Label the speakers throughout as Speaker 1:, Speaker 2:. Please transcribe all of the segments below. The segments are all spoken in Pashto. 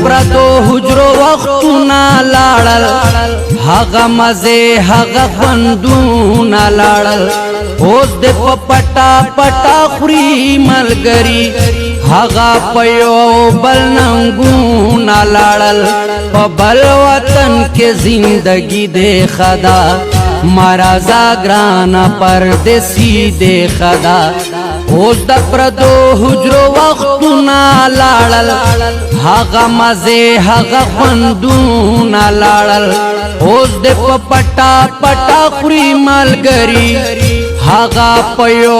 Speaker 1: پردو حجرو وختونا لاړل هغه مزه هغه خوندونا لاړل اوس د پټا پټا خوري ملګری هغه پيو بل ننګونا لاړل په بل وطن کې زندگی دے خدا مرزا گرانا پردیسی دے خدا اوس د پردو حجرو وختونا لاړل هغه مزه هغه خوندونا لاړل اوس د پټا پټا خوري ملګری هغه پيو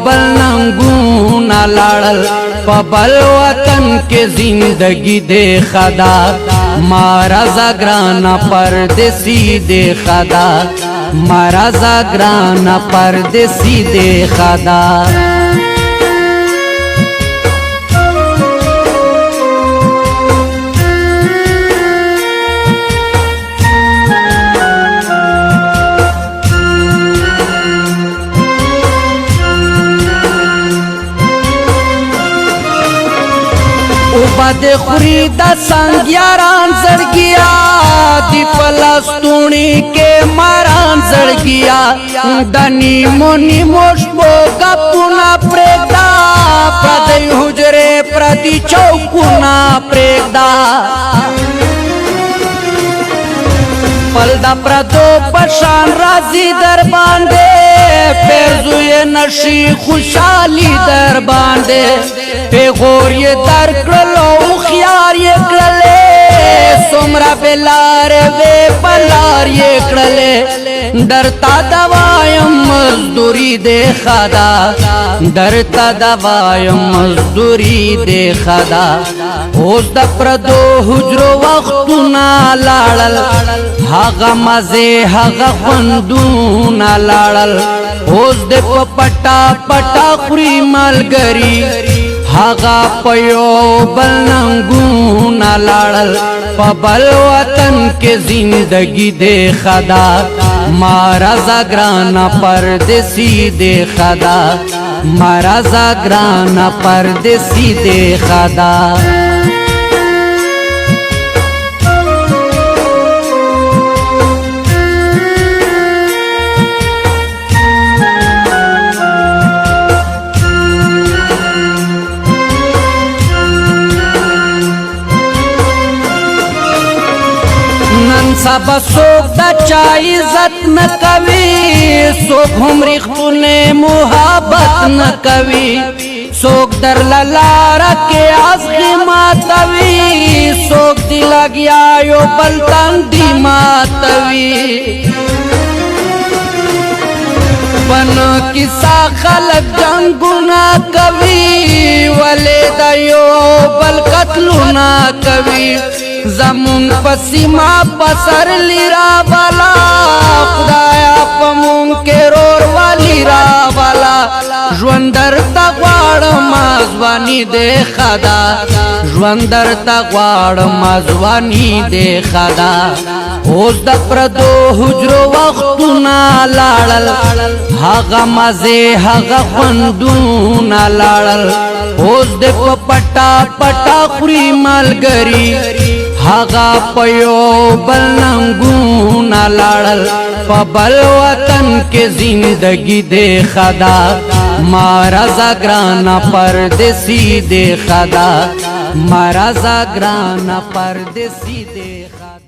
Speaker 1: بل ننګونا لاړل په بل وطن کې زندگی دے خدا مرزا گرانا پردیسی دے خدا مرزا گرانا پردیسی دے خدا بد خوری دا سنگیاران زڑگیا دی پلستونی کے ماران زڑگیا دا نیمو نیمو شبو گپونا پریگدا پردی حجرے پردی چوکونا پریگدا پل دا پردو پشان رازی در باندے پیرزوی نشی خوشحالی در باندے پیغور یہ در کرلو خیار یہ کرلے سمرا بلار وے پلار یہ کرلے درتا دوایم مزدوری دے خدا درتا دوایم مزدوری دے خدا اوس د پردو حجرو وختونا لاړل هغه مزه هغه خوندونا لاړل اوس د پټا پټا خوري ملګری هغه پيو بل ننګونا لاړل په بل وطن کې زندگی دے خدا مرزا گرانا پردیسی دے خدا مرزا گرانا پردیسی دے خدا سبا سوک دا چا عزت نکوی سوک هم ریختونے محبت نکوی سوک در للارا کے عزغی ماتوی سوک دی لگیا یو بلتن دی ماتوی بن کسا خلق جنگونا کوی ولی دا یو بل قتلونا کوی زمون پسیما پسر لیرا والا خدایا پمون کے رور والی را والا ژوندر تا غواړم ځواني دے خدا ژوندر تا غواړم ځواني دے خدا اوس د پردو حجرو وختونا لاړل هغه مزه هغه خوندونا لاړل اوس د پټا پټا خوري ملګری هغه پيو بل ننګونا لاړل په بل وطن کې زندگی دے خدا مرزا گرانا پردیسی دے خدا مرزا گرانا پردیسی دے خدا